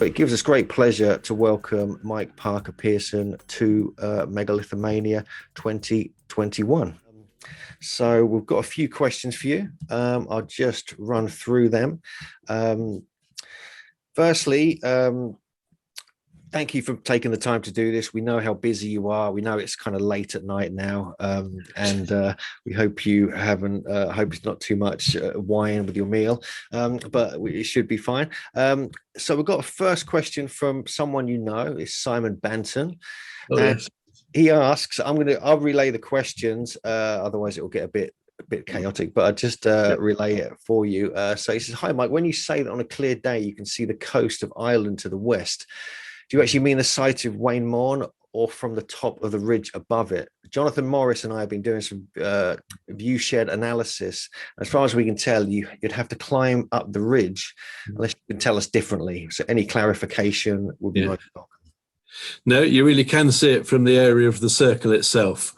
But it gives us great pleasure to welcome Mike Parker Pearson to Megalithomania 2021. So we've got a few questions for you. I'll just run through them. Um, Firstly, thank you for taking the time to do this. We know how busy you are. We know it's kind of late at night now, and we hope you haven't. Hope it's not too much wine with your meal, but it should be fine. So we've got a first question from someone you know. It's Simon Banton, Oh, and yes. he asks. I'll relay the questions. Otherwise, it will get a bit chaotic, but I just Yeah. relay it for you. So he says, "Hi, Mike. When you say that on a clear day you can see the coast of Ireland to the west, do you actually mean the site of Wayne Morn or from the top of the ridge above it?" Jonathan Morris and I have been doing some view shed analysis. As far as we can tell, you'd have to climb up the ridge unless you can tell us differently. So any clarification would be Yeah. most welcome. No, you really can see it from the area of the circle itself.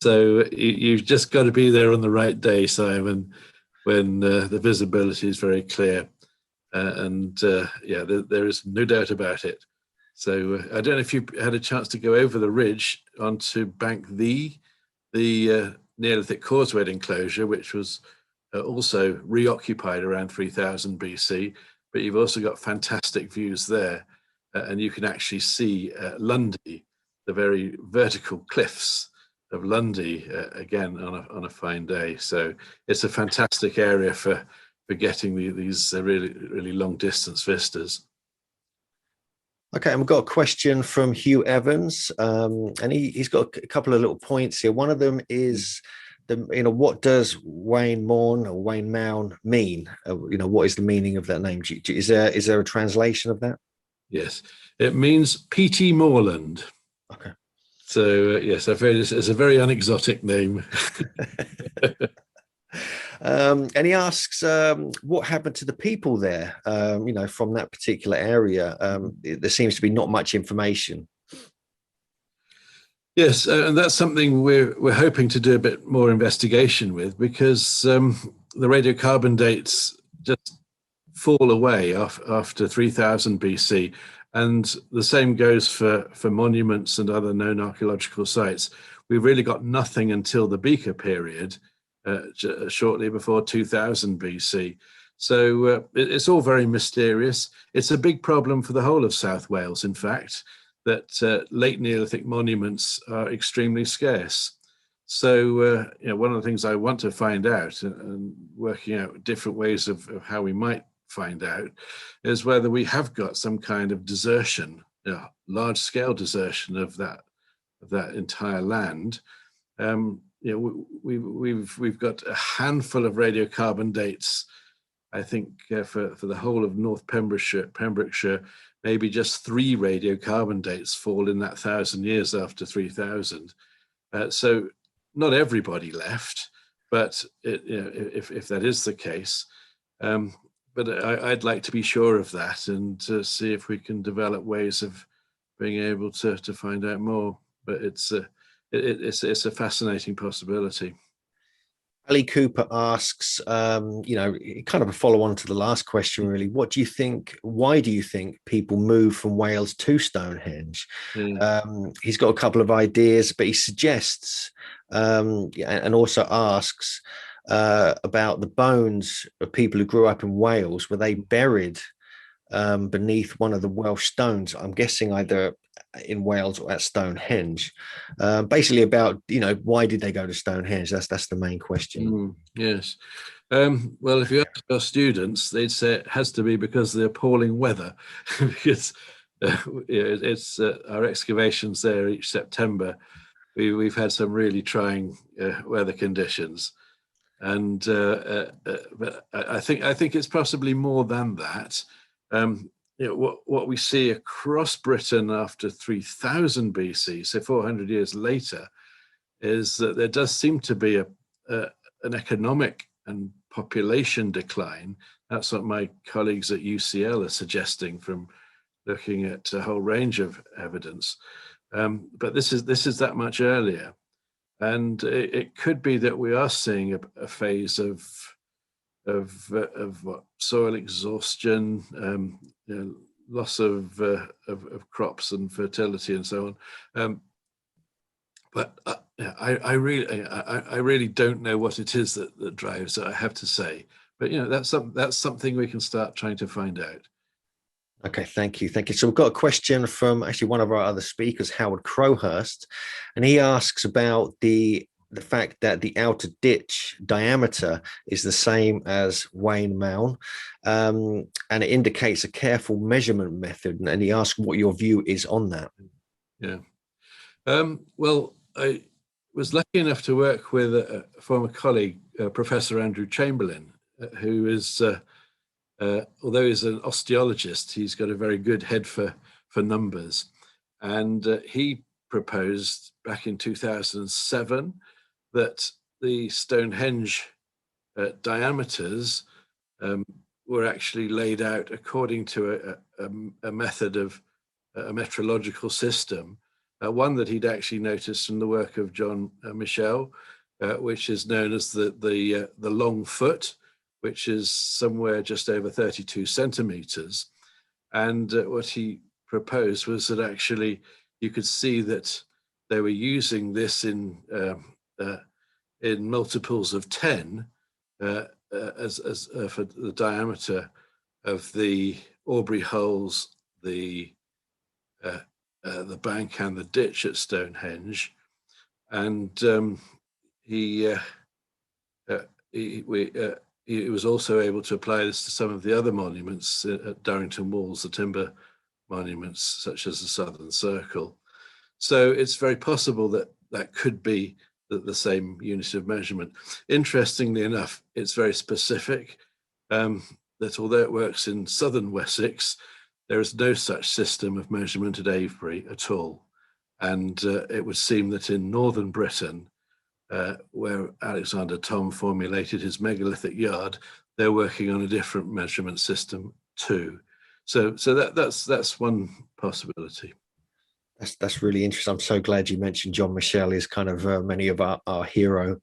So you've just got to be there on the right day, Simon, when the visibility is very clear. There is no doubt about it. So I don't know if you had a chance to go over the ridge onto Bank the Neolithic Causeway enclosure, which was also reoccupied around 3000 BC, but you've also got fantastic views there. And you can actually see Lundy, the very vertical cliffs of Lundy, again on a fine day. So it's a fantastic area for getting these really long distance vistas. Okay, and we've got a question from Hugh Evans, and he's got a couple of little points here. One of them is what does Wayne Morn or Wayne Mound mean? What is the meaning of that name? Is there a translation of that? Yes, it means Peaty Moorland. Okay. So yes, it's a very unexotic name. And he asks, what happened to the people there? From that particular area. There seems to be not much information. Yes, and that's something we're hoping to do a bit more investigation with, because the radiocarbon dates just fall away after 3000 BC, and the same goes for monuments and other known archaeological sites. We've really got nothing until the Beaker period, shortly before 2000 BC. So it's all very mysterious. It's a big problem for the whole of South Wales, in fact, that late Neolithic monuments are extremely scarce. So one of the things I want to find out, and working out different ways of how we might find out, is whether we have got some kind of desertion, large-scale desertion of that entire land. We've got a handful of radiocarbon dates. I think for the whole of North Pembrokeshire, maybe just 3 radiocarbon dates fall in that 1,000 years after 3000. So not everybody left, but if that is the case, but I'd like to be sure of that and to see if we can develop ways of being able to find out more. But it's a fascinating possibility. Ali Cooper asks, kind of a follow on to the last question, really. What do you think? Why do you think people move from Wales to Stonehenge? He's got a couple of ideas, but he suggests and also asks about the bones of people who grew up in Wales. Were they buried beneath one of the Welsh stones? I'm guessing either in Wales or at Stonehenge. Basically about, why did they go to Stonehenge? That's the main question. Yes. Well, if you ask our students, they'd say it has to be because of the appalling weather, because it's our excavations there each September. We've had some really trying weather conditions, and but I think it's possibly more than that. What we see across Britain after 3000 BC, so 400 years later, is that there does seem to be an economic and population decline. That's what my colleagues at UCL are suggesting from looking at a whole range of evidence. But this is that much earlier, and it could be that we are seeing a phase of what soil exhaustion, loss of crops and fertility and so on. But I really don't know what it is that drives it, I have to say. But that's something we can start trying to find out. Okay, thank you. Thank you. So we've got a question from actually one of our other speakers, Howard Crowhurst, and he asks about the fact that the outer ditch diameter is the same as Wayne Mound, and it indicates a careful measurement method. And he asks what your view is on that. Yeah. Well, I was lucky enough to work with a former colleague, Professor Andrew Chamberlain, who is although he's an osteologist, he's got a very good head for numbers. And he proposed back in 2007 that the Stonehenge diameters were actually laid out according to a method of a metrological system, one that he'd actually noticed from the work of John Michel, which is known as the long foot, which is somewhere just over 32 centimeters. And what he proposed was that actually you could see that they were using this in multiples of 10 as for the diameter of the Aubrey holes, the bank and the ditch at Stonehenge. And he was also able to apply this to some of the other monuments at Durrington Walls, the timber monuments, such as the Southern Circle. So it's very possible that that could be the same unit of measurement. Interestingly enough, it's very specific, that although it works in southern Wessex, there is no such system of measurement at Avebury at all. And it would seem that in northern Britain, where Alexander Thom formulated his megalithic yard, they're working on a different measurement system too. So that's one possibility. That's really interesting. I'm so glad you mentioned John Michel is kind of many of our hero.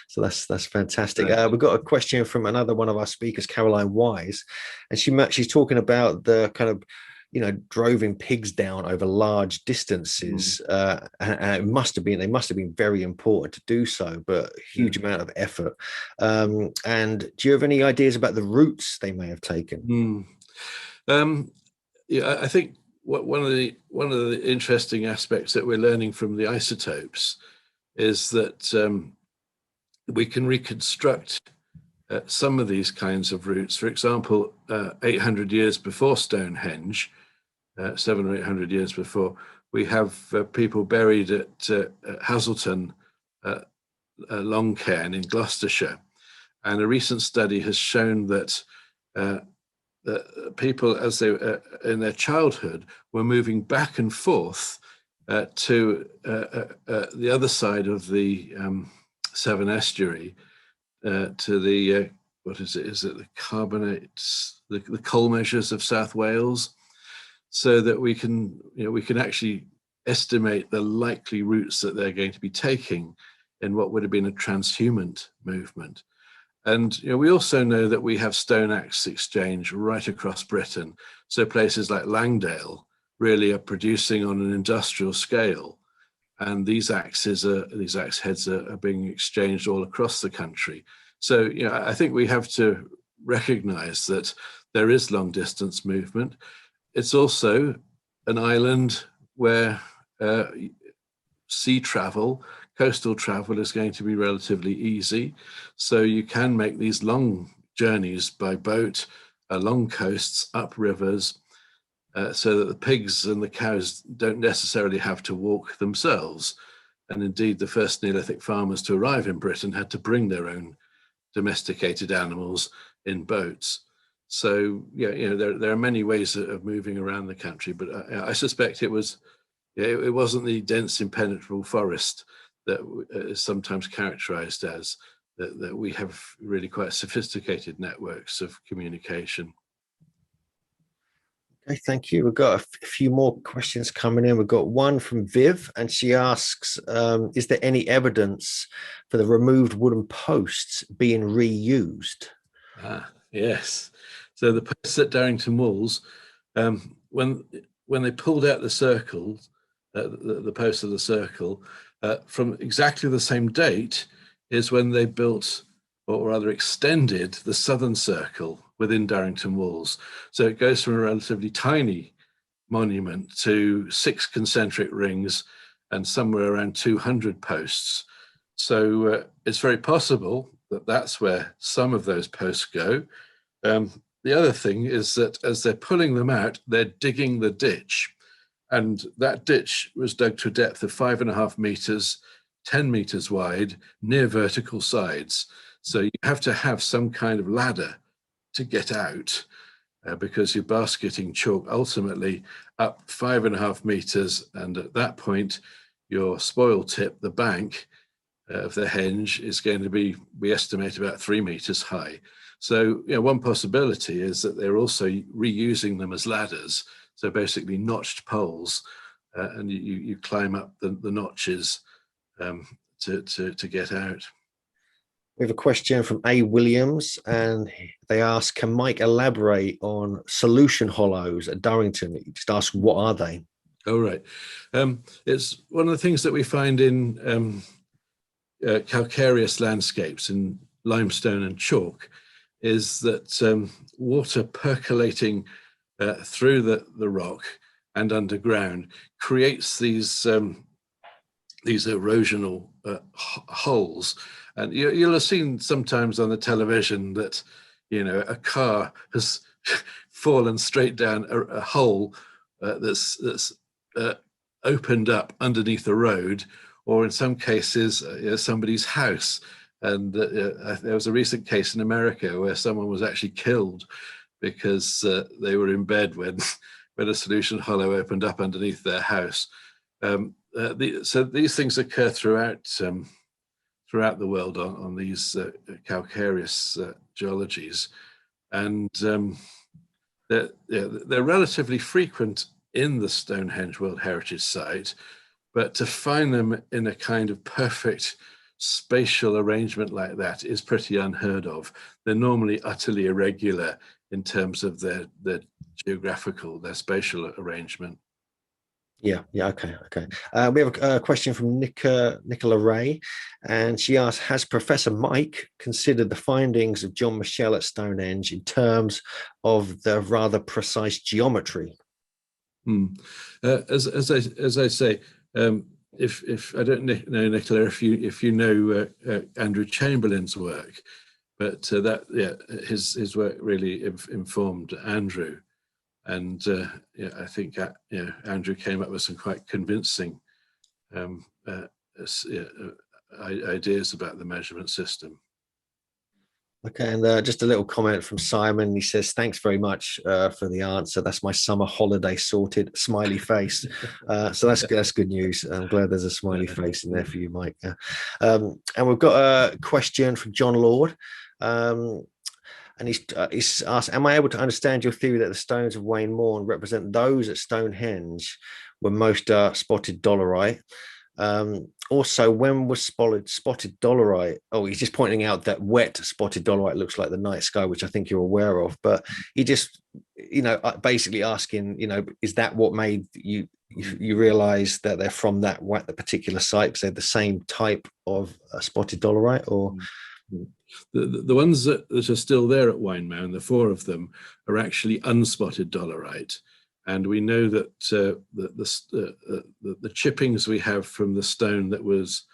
So that's fantastic. Right. We've got a question from another one of our speakers, Caroline Wise, and she's talking about the kind of droving pigs down over large distances. And they must have been very important to do so, but huge amount of effort. And do you have any ideas about the routes they may have taken? Yeah, I think one of the interesting aspects that we're learning from the isotopes is that we can reconstruct some of these kinds of routes. For example, 800 years before Stonehenge, 700 or 800 years before, we have people buried at Hazelton, Long Cairn in Gloucestershire. And a recent study has shown that people, as they in their childhood, were moving back and forth to the other side of the Severn Estuary, to the what is it? Is it the carbonates, the coal measures of South Wales, so that we can actually estimate the likely routes that they're going to be taking in what would have been a transhumant movement. And we also know that we have stone axe exchange right across Britain. So places like Langdale really are producing on an industrial scale. And these axe heads are being exchanged all across the country. So I think we have to recognize that there is long distance movement. It's also an island where sea travel, coastal travel is going to be relatively easy. So you can make these long journeys by boat, along coasts, up rivers, so that the pigs and the cows don't necessarily have to walk themselves. And indeed, the first Neolithic farmers to arrive in Britain had to bring their own domesticated animals in boats. So there are many ways of moving around the country, but I suspect it wasn't the dense impenetrable forest that is sometimes characterized as, that we have really quite sophisticated networks of communication. Okay, thank you. We've got a few more questions coming in. We've got one from Viv, and she asks, is there any evidence for the removed wooden posts being reused? Yes. So the posts at Durrington Walls, When they pulled out the circle, the post of the circle, from exactly the same date is when they built, or rather extended, the southern circle within Darrington Walls. So it goes from a relatively tiny monument to 6 concentric rings and somewhere around 200 posts. So it's very possible that that's where some of those posts go. The other thing is that as they're pulling them out, they're digging the ditch. And that ditch was dug to a depth of 5.5 meters, 10 meters wide, near vertical sides. So you have to have some kind of ladder to get out, because you're basketing chalk ultimately up 5.5 meters. And at that point, your spoil tip, the bank of the henge, is going to be, we estimate, about 3 meters high. So one possibility is that they're also reusing them as ladders. So basically notched poles, and you climb up the notches to get out. We have a question from A. Williams, and they ask, can Mike elaborate on solution hollows at Durrington? He just ask, what are they? Oh, right. It's one of the things that we find in calcareous landscapes in limestone and chalk, is that water percolating through the rock and underground creates these erosional holes. And you'll have seen sometimes on the television that, a car has fallen straight down a hole that's opened up underneath the road, or in some cases, somebody's house. And there was a recent case in America where someone was actually killed because they were in bed when a solution hollow opened up underneath their house. So these things occur throughout the world on these calcareous geologies, and they're relatively frequent in the Stonehenge World Heritage Site, but to find them in a kind of perfect spatial arrangement like that is pretty unheard of. They're normally utterly irregular in terms of their their spatial arrangement. Yeah, okay. We have a question from Nicola Ray, and she asks, has Professor Mike considered the findings of John Michell at Stonehenge in terms of the rather precise geometry? As I say, if I don't know, Nicola, if you know Andrew Chamberlain's work, but his work really informed Andrew. And I think Andrew came up with some quite convincing ideas about the measurement system. Okay, and just a little comment from Simon. He says, thanks very much for the answer. That's my summer holiday sorted, smiley face. So that's good news. I'm glad there's a smiley face in there for you, Mike. And we've got a question from John Lord. And he's asked, am I able to understand your theory that the stones of Wayne Moorn represent those at Stonehenge were most spotted dolerite? Also, when was spotted dolerite? Oh, he's just pointing out that wet spotted dolerite looks like the night sky, which I think you're aware of. But he just, basically asking, is that what made you realize that they're from that particular site because they're the same type of spotted dolerite, or? The ones that are still there at Winemound, the 4 of them, are actually unspotted dolerite. And we know that the chippings we have from a stone that was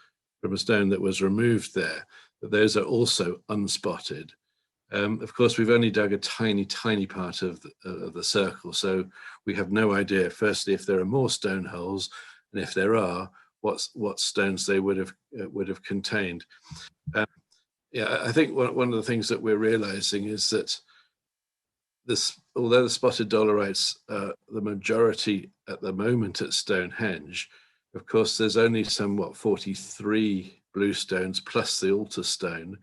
removed there, that those are also unspotted. Of course, we've only dug a tiny part of the circle, so we have no idea, firstly, if there are more stone holes, and if there are, what stones they would have contained. I think one of the things that we're realizing is that although the spotted dolerites are the majority at the moment at Stonehenge, of course, there's only 43 bluestones plus the altar stone.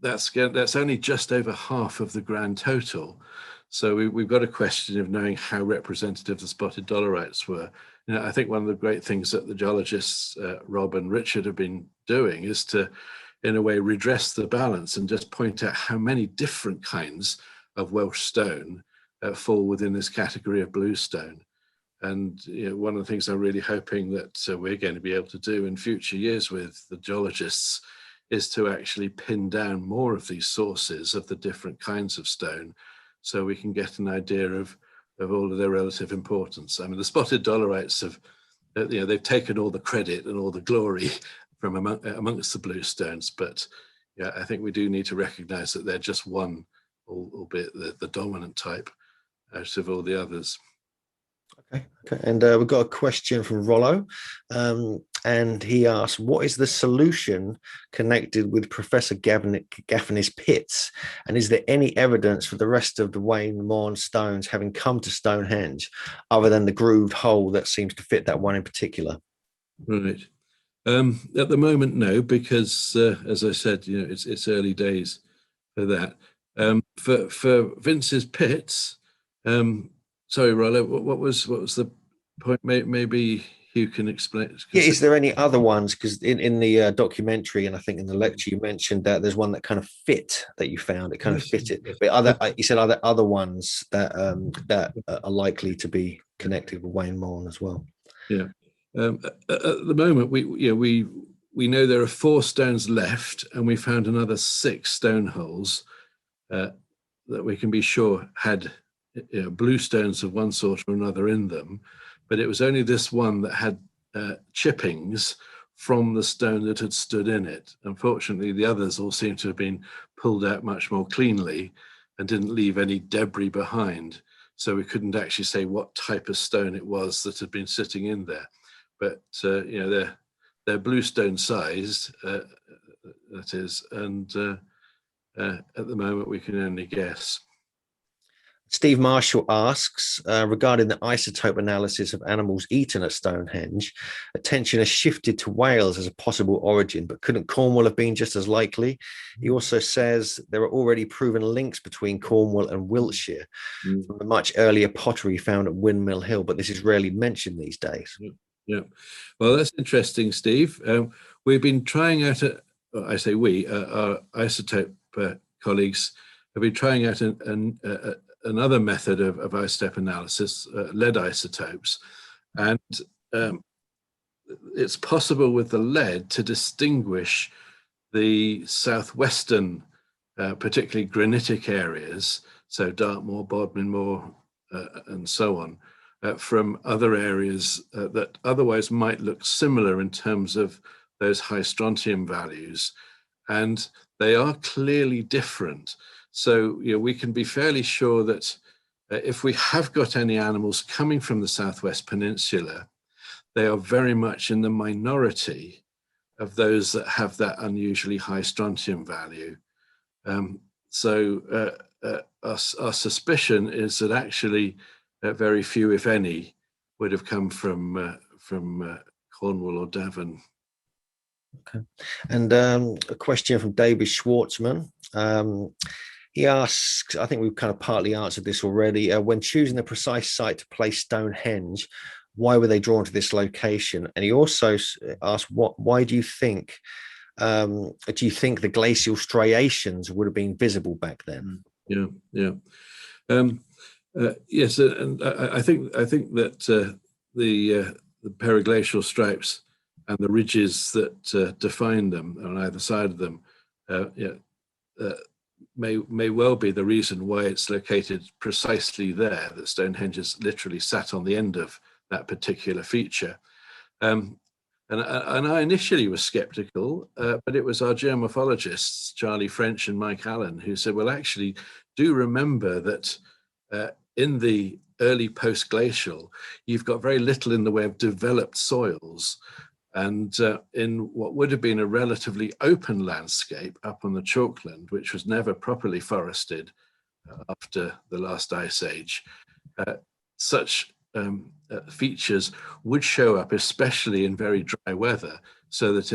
That's only just over half of the grand total. So we've got a question of knowing how representative the spotted dolerites were. I think one of the great things that the geologists, Rob and Richard, have been doing is to, in a way, redress the balance and just point out how many different kinds of Welsh stone fall within this category of bluestone. And one of the things I'm really hoping that we're going to be able to do in future years with the geologists is to actually pin down more of these sources of the different kinds of stone, so we can get an idea of all of their relative importance. I mean, the spotted dolerites have, they've taken all the credit and all the glory from amongst the bluestones, but yeah, I think we do need to recognize that they're just one, albeit the dominant type out of all the others. Okay. And we've got a question from Rollo, and he asks, what is the solution connected with Professor Gaffney's pits? And is there any evidence for the rest of the Wayne Morn stones having come to Stonehenge, other than the grooved hole that seems to fit that one in particular? Right. At the moment, no, because as I said, it's early days for that. For Vince's pits, sorry, Rollo, what was the point? Maybe you can explain. Yeah, is there any other ones? Because in the documentary, and I think in the lecture, you mentioned that there's one that kind of fit that you found. It kind of fitted. But you said other ones that that are likely to be connected with Wayne Morn as well. Yeah. At the moment, we know there are 4 stones left, and we found another 6 stone holes that we can be sure had blue stones of one sort or another in them, but it was only this one that had chippings from the stone that had stood in it. Unfortunately, the others all seem to have been pulled out much more cleanly and didn't leave any debris behind, so we couldn't actually say what type of stone it was that had been sitting in there. But they're bluestone sized, that is, and at the moment we can only guess. Steve Marshall asks, regarding the isotope analysis of animals eaten at Stonehenge, attention has shifted to Wales as a possible origin, but couldn't Cornwall have been just as likely? He also says there are already proven links between Cornwall and Wiltshire from the much earlier pottery found at Windmill Hill, but this is rarely mentioned these days. Yeah, well, that's interesting, Steve. We've been trying out, I say we, our isotope colleagues have been trying out another method of isotope analysis, lead isotopes, and it's possible with the lead to distinguish the southwestern, particularly granitic areas, so Dartmoor, Bodmin Moor, and so on, from other areas that otherwise might look similar in terms of those high strontium values, and they are clearly different. So we can be fairly sure that if we have got any animals coming from the Southwest Peninsula, they are very much in the minority of those that have that unusually high strontium value. So our suspicion is that actually very few, if any, would have come from Cornwall or Devon. Okay. And a question from David Schwartzman. He asks, I think we've kind of partly answered this already, when choosing the precise site to place Stonehenge, why were they drawn to this location? And he also asked, why do you think the glacial striations would have been visible back then? Yeah. Yes, and I think that the periglacial stripes and the ridges that define them on either side of them may well be the reason why it's located precisely there, that Stonehenge is literally sat on the end of that particular feature. And I initially was skeptical, but it was our geomorphologists, Charlie French and Mike Allen, who said, well, actually, do remember that in the early post-glacial, you've got very little in the way of developed soils. And in what would have been a relatively open landscape up on the Chalkland, which was never properly forested after the last ice age, such features would show up, especially in very dry weather, so that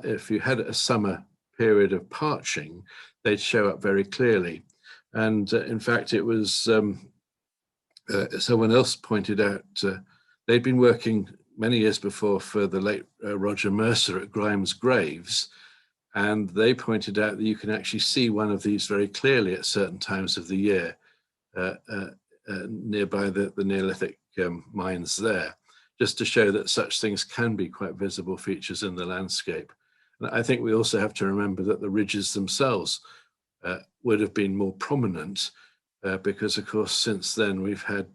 if you had a summer period of parching, they'd show up very clearly. And in fact, it was someone else pointed out, they'd been working many years before for the late Roger Mercer at Grimes Graves, and they pointed out that you can actually see one of these very clearly at certain times of the year nearby the Neolithic mines there, just to show that such things can be quite visible features in the landscape. And I think we also have to remember that the ridges themselves would have been more prominent because, of course, since then we've had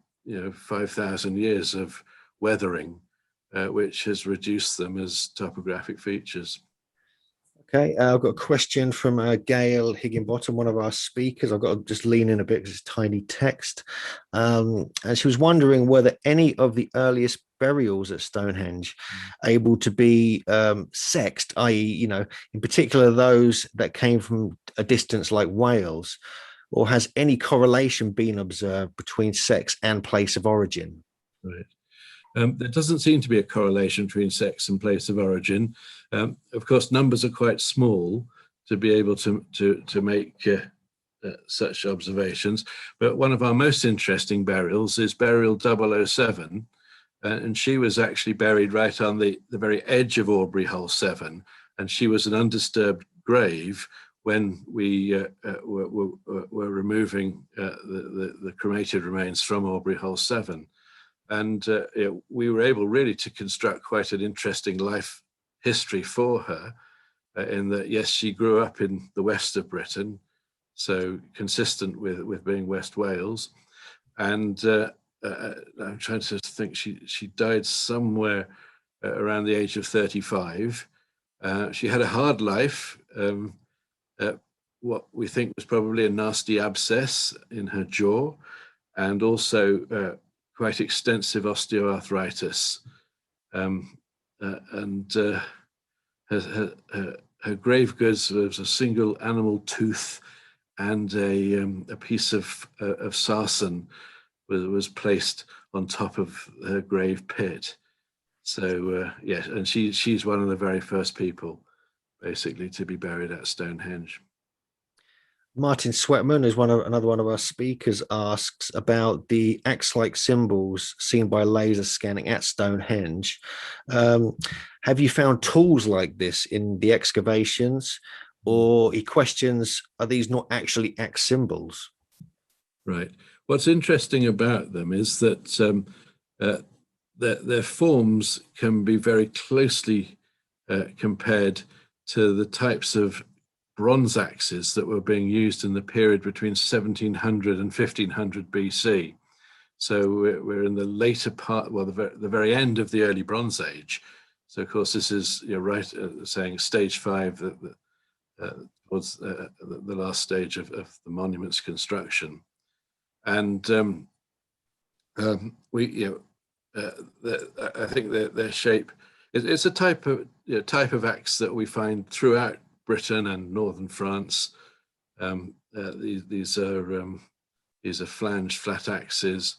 5,000 years of weathering, which has reduced them as topographic features. Okay, I've got a question from Gail Higginbottom, one of our speakers. I've got to just lean in a bit because it's tiny text. And she was wondering whether any of the earliest burials at Stonehenge able to be sexed, i.e., in particular those that came from a distance like Wales, or has any correlation been observed between sex and place of origin? Right. There doesn't seem to be a correlation between sex and place of origin. Of course, numbers are quite small to be able to make such observations. But one of our most interesting burials is burial 007. And she was actually buried right on the very edge of Aubrey Hole 7. And she was an undisturbed grave when we were removing the cremated remains from Aubrey Hole 7. And we were able really to construct quite an interesting life history for her in that, yes, she grew up in the west of Britain, so consistent with being West Wales. And I'm trying to think, she died somewhere around the age of 35. She had a hard life, what we think was probably a nasty abscess in her jaw, and also quite extensive osteoarthritis, and her grave goods was a single animal tooth and a piece of sarsen was placed on top of her grave pit. So yes, and she's one of the very first people, basically, to be buried at Stonehenge. Martin Sweatman is another one of our speakers, asks about the axe-like symbols seen by laser scanning at Stonehenge. Have you found tools like this in the excavations? Or he questions, are these not actually axe symbols? Right. What's interesting about them is that their forms can be very closely compared to the types of bronze axes that were being used in the period between 1700 and 1500 BC. So we're in the later part, well, the very end of the early Bronze Age. So of course this is right saying stage 5, was the last stage of the monument's construction, and I think their shape it's a type of axe that we find throughout Britain and northern France. These are flanged flat axes.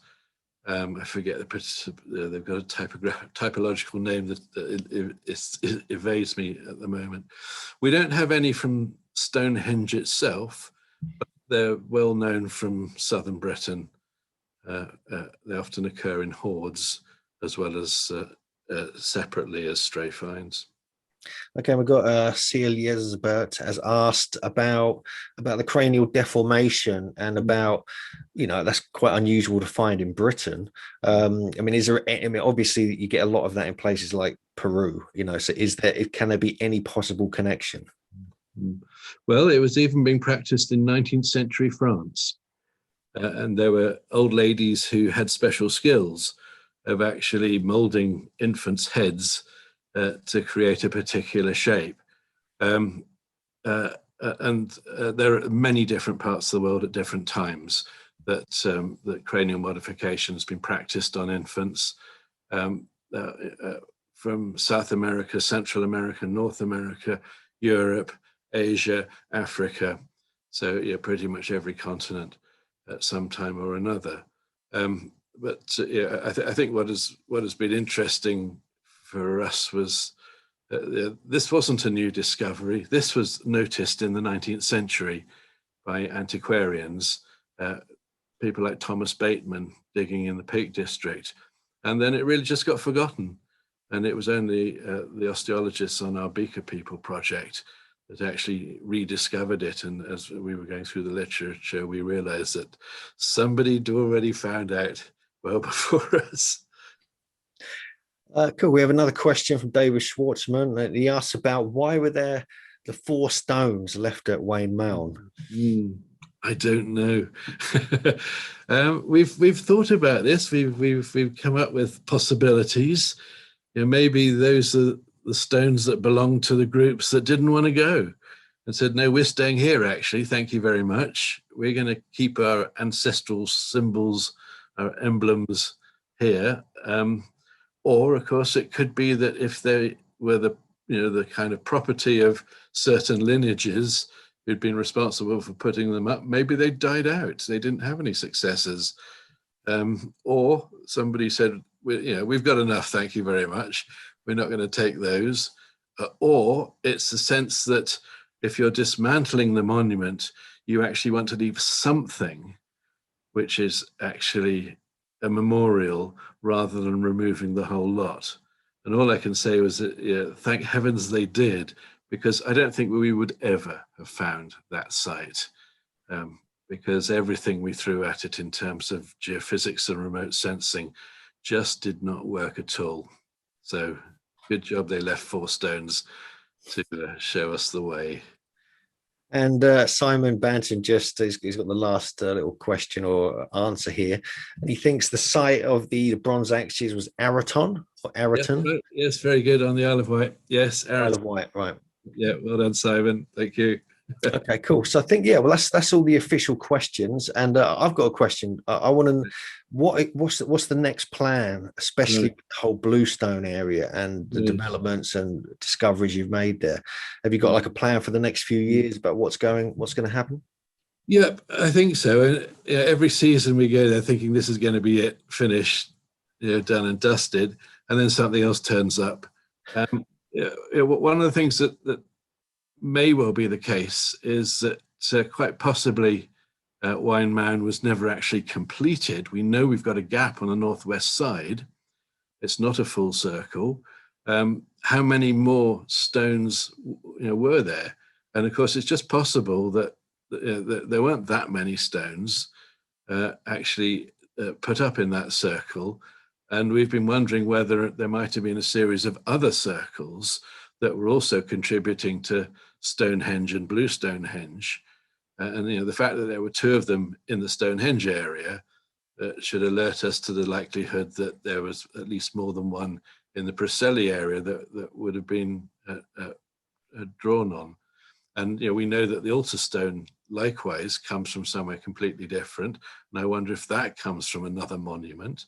I forget they've got a typological name that evades me at the moment. We don't have any from Stonehenge itself, but they're well known from southern Britain. They often occur in hordes as well as separately as stray finds. Okay, we've got Celia Elizabeth has asked about the cranial deformation and about, that's quite unusual to find in Britain. I mean, obviously you get a lot of that in places like Peru, so can there be any possible connection? Well, it was even being practiced in 19th century France. And there were old ladies who had special skills of actually molding infants' heads to create a particular shape. And there are many different parts of the world at different times that cranial modification has been practiced on infants, from South America, Central America, North America, Europe, Asia, Africa. So pretty much every continent at some time or another. I think what has been interesting for us was this wasn't a new discovery. This was noticed in the 19th century by antiquarians, people like Thomas Bateman digging in the Peak District, and then it really just got forgotten. And it was only the osteologists on our Beaker People project that actually rediscovered it. And as we were going through the literature, we realized that somebody had already found out well before us. Cool. We have another question from David Schwartzman. He asks about why were there the 4 stones left at Wayne Mound? I don't know. We've thought about this. We've come up with possibilities. Maybe those are the stones that belong to the groups that didn't want to go and said, no, we're staying here, actually. Thank you very much. We're going to keep our ancestral symbols, our emblems here. Or, of course, it could be that if they were the kind of property of certain lineages who'd been responsible for putting them up, maybe they died out. They didn't have any successors. Or somebody said, we've got enough, thank you very much. We're not going to take those. Or it's the sense that if you're dismantling the monument, you actually want to leave something which is actually a memorial rather than removing the whole lot. And all I can say was that, thank heavens they did, because I don't think we would ever have found that site, because everything we threw at it in terms of geophysics and remote sensing just did not work at all. So good job they left 4 stones to show us the way. And Simon Banton he's got the last little question or answer here. And he thinks the site of the bronze axes was Araton or Araton. Yes, very good on the Isle of Wight. Yes, Araton. Isle of Wight, right. Yeah, well done, Simon. Thank you. Okay, cool. So I think, well, that's all the official questions. And I've got a question. I want to, what's the next plan, especially the whole Bluestone area and the developments and discoveries you've made there? Have you got like a plan for the next few years about what's going to happen? Yeah, I think so. And every season we go there thinking this is going to be it, finished, done and dusted, and then something else turns up. One of the things that may well be the case is that quite possibly Wine Mound was never actually completed. We know we've got a gap on the northwest side. It's not a full circle. How many more stones were there? And of course, it's just possible that there weren't that many stones actually put up in that circle. And we've been wondering whether there might have been a series of other circles that were also contributing to Stonehenge and Blue Stonehenge. And the fact that there were 2 of them in the Stonehenge area should alert us to the likelihood that there was at least more than one in the Preseli area that would have been drawn on. And we know that the altar stone likewise comes from somewhere completely different. And I wonder if that comes from another monument.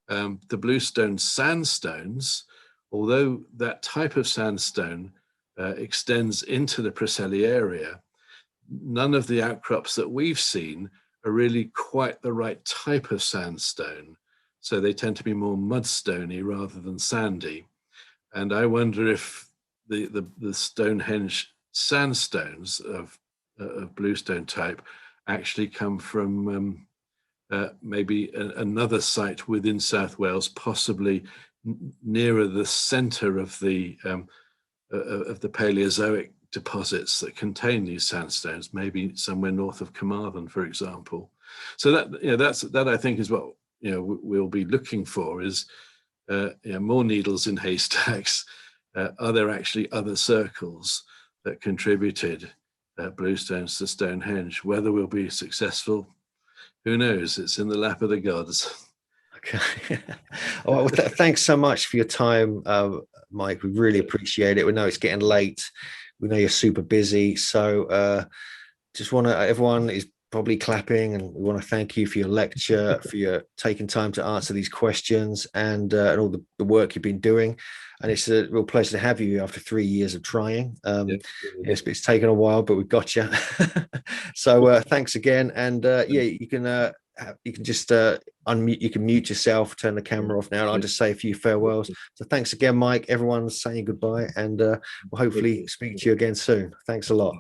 The Bluestone sandstones, although that type of sandstone extends into the Preseli area, none of the outcrops that we've seen are really quite the right type of sandstone. So they tend to be more mudstony rather than sandy. And I wonder if the Stonehenge sandstones of bluestone type actually come from maybe another site within South Wales, possibly nearer the centre of the Paleozoic deposits that contain these sandstones, maybe somewhere north of Carmarthen, for example. So that I think is what we'll be looking for, is more needles in haystacks. Are there actually other circles that contributed bluestones to Stonehenge? Whether we'll be successful, who knows? It's in the lap of the gods. Okay. Well, thanks so much for your time, Mike. We really appreciate it. We know it's getting late. We know you're super busy. So just want to, everyone is probably clapping, and we want to thank you for your lecture, for your taking time to answer these questions, and all the work you've been doing. And it's a real pleasure to have you after 3 years of trying. It's taken a while, but we've got you. So thanks again. And you can just unmute, you can mute yourself, turn the camera off now, and I'll just say a few farewells. So thanks again, Mike. Everyone's saying goodbye, and we'll hopefully speak to you again soon. Thanks a lot.